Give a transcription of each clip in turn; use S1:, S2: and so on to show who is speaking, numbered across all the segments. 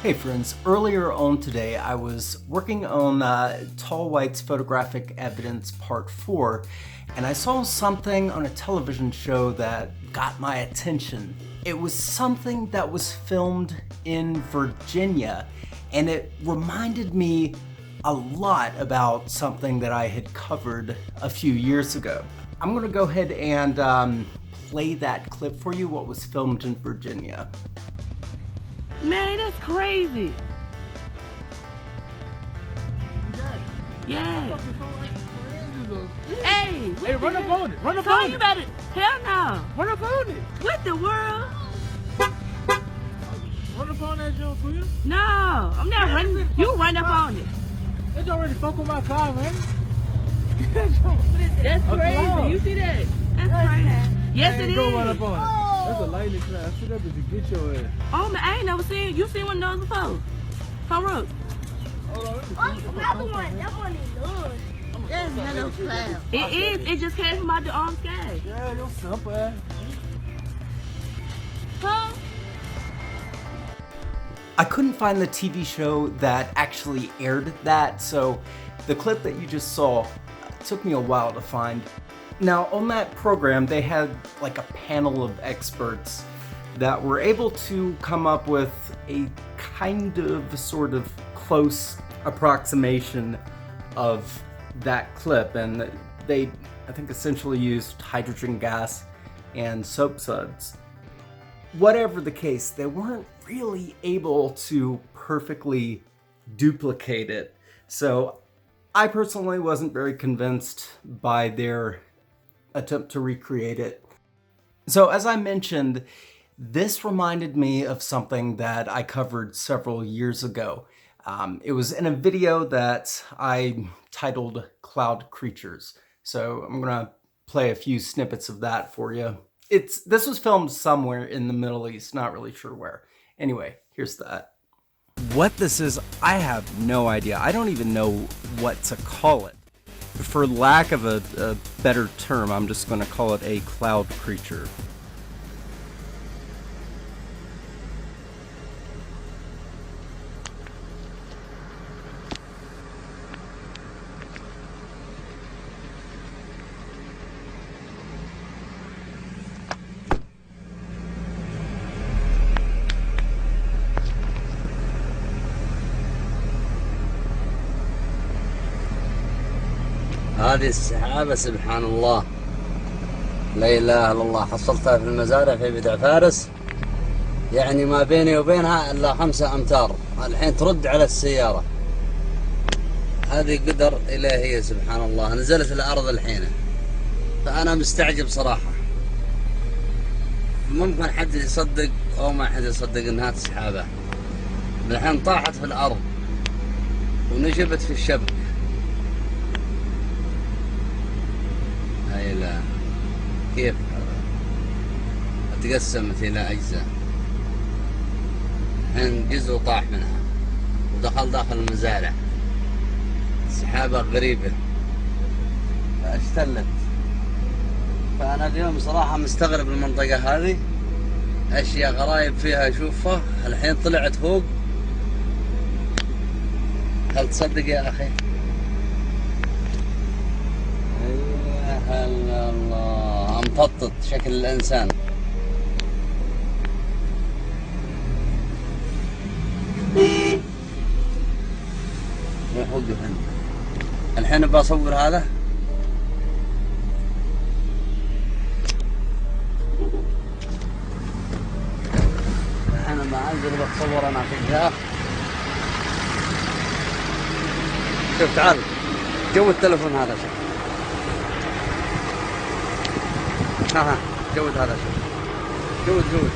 S1: Hey friends, earlier on today I was working on Tall White's Photographic Evidence Part 4, and I saw something on a television show that got my attention. It was something that was filmed in Virginia, and it reminded me a lot about something that I had covered a few years ago. I'm gonna go ahead and play that clip for you, what was filmed in Virginia.
S2: Man, that's crazy. Yeah. Hey,
S3: Hey, run up on it. Run up
S2: Tell
S3: on
S2: you
S3: it.
S2: about it. Hell no.
S3: Run up on it.
S2: What the world?
S3: Run up on that junk, will you?
S2: No, I'm not running. You run up on it.
S3: It's already fuck with my car, man.
S2: That's
S3: A
S2: crazy.
S3: cloud.
S2: You see that? That's crazy. Yes, it
S3: Go run up
S2: is.
S3: on it. That's a lightning class. Sit up to get your ass.
S2: Oh man, I ain't never seen. You seen one of those before? Come look.
S3: Hold on.
S4: Oh, another one. That one is good. There's another cloud.
S2: It is. It just came from out the sky.
S3: Yeah, your simple ass.
S2: Huh?
S1: I couldn't find the TV show that actually aired that, so the clip that you just saw took me a while to find. Now, on that program, they had like a panel of experts that were able to come up with a kind of sort of close approximation of that clip, and they, I think, essentially used hydrogen gas and soap suds. Whatever the case, they weren't really able to perfectly duplicate it. So I personally wasn't very convinced by their attempt to recreate it. So as I mentioned, this reminded me of something that I covered several years ago. It was in a video that I titled Cloud Creatures. So I'm gonna play a few snippets of that for you. This was filmed somewhere in the Middle East, not really sure where. Anyway, here's that. What this is, I have no idea. I don't even know what to call it. For lack of a better term, I'm just going to call it a cloud creature.
S5: هذه السحابة سبحان الله لا إله إلا الله. حصلتها في المزارع في بدع فارس، يعني ما بيني وبينها إلا 5 أمتار. الحين ترد على السيارة. هذه قدر إلهية سبحان الله. نزلت الأرض الحين، فأنا مستعجب صراحة. ممكن حد يصدق أو ما حد يصدق إنها سحابة. الحين طاحت في الأرض ونشبت في الشبك. هاي لا كيف تقسمت إلى أجزاء. الحين جزء طاح منها ودخل داخل المزارع. سحابة غريبة اشتلت. فأنا اليوم صراحة مستغرب المنطقة هذه، أشياء غرايب فيها أشوفها. الحين طلعت فوق. هل تصدق يا أخي؟ هلا الله مفطط شكل الإنسان. وقف الحين بصور هذا. أنا ما أنزل بتصور أنا في الجهة. شوف تعال جو التلفون هذا شوف. ها جود هذا شوف. جود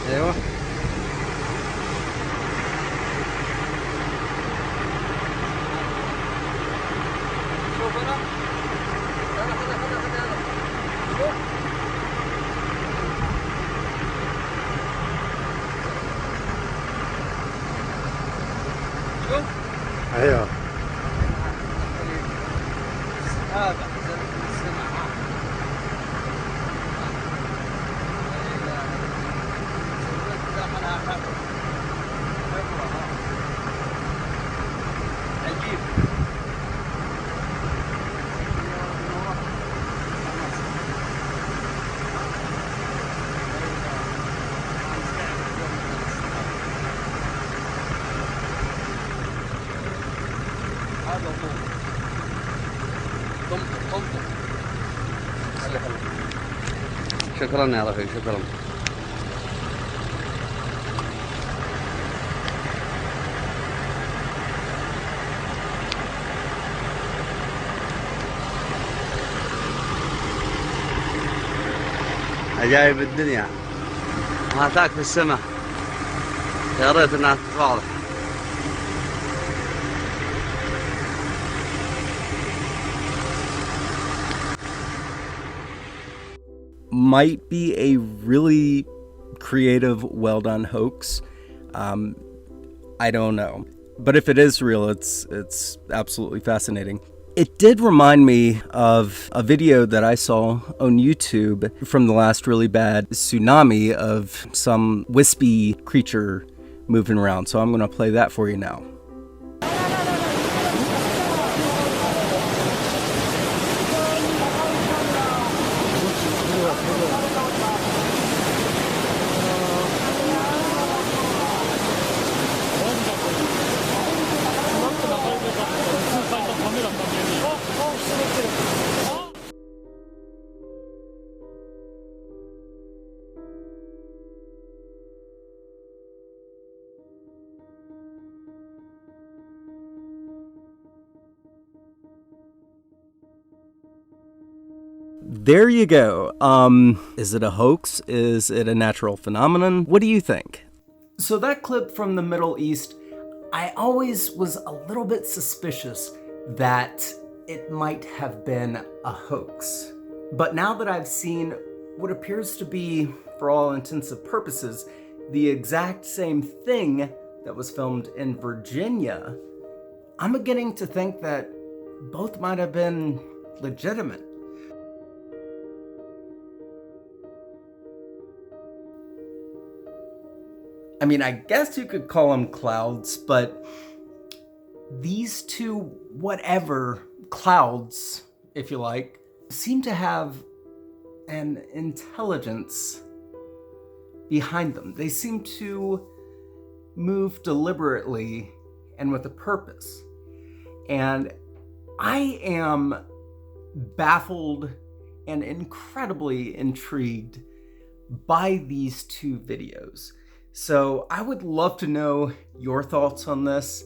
S5: ايوه. شوف هنا. هذا شوف.
S6: ايوه
S5: هذا السماء. شكرا يا رفيق شكرا. عجائب الدنيا ما تاك في السماء، يا ريت انها تتواضح.
S1: Might be a really creative, well done hoax. I don't know. But if it is real, it's absolutely fascinating. It did remind me of a video that I saw on YouTube from the last really bad tsunami of some wispy creature moving around. So I'm going to play that for you now. There you go. Is it a hoax? Is it a natural phenomenon? What do you think? So that clip from the Middle East, I always was a little bit suspicious that it might have been a hoax. But now that I've seen what appears to be, for all intents and purposes, the exact same thing that was filmed in Virginia, I'm beginning to think that both might have been legitimate. I mean, I guess you could call them clouds, but these two whatever clouds, if you like, seem to have an intelligence behind them. They seem to move deliberately and with a purpose. And I am baffled and incredibly intrigued by these two videos. So I would love to know your thoughts on this.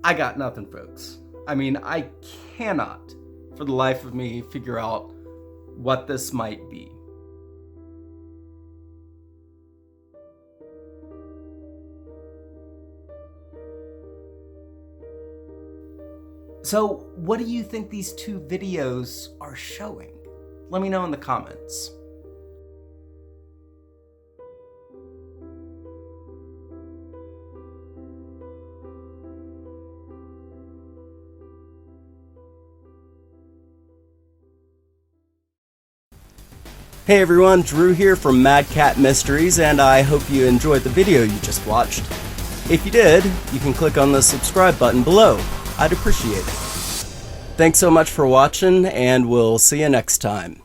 S1: I got nothing, folks. I mean, I cannot, for the life of me, figure out what this might be. So, what do you think these two videos are showing? Let me know in the comments. Hey everyone, Drew here from Mad Cat Mysteries, and I hope you enjoyed the video you just watched. If you did, you can click on the subscribe button below. I'd appreciate it. Thanks so much for watching, and we'll see you next time.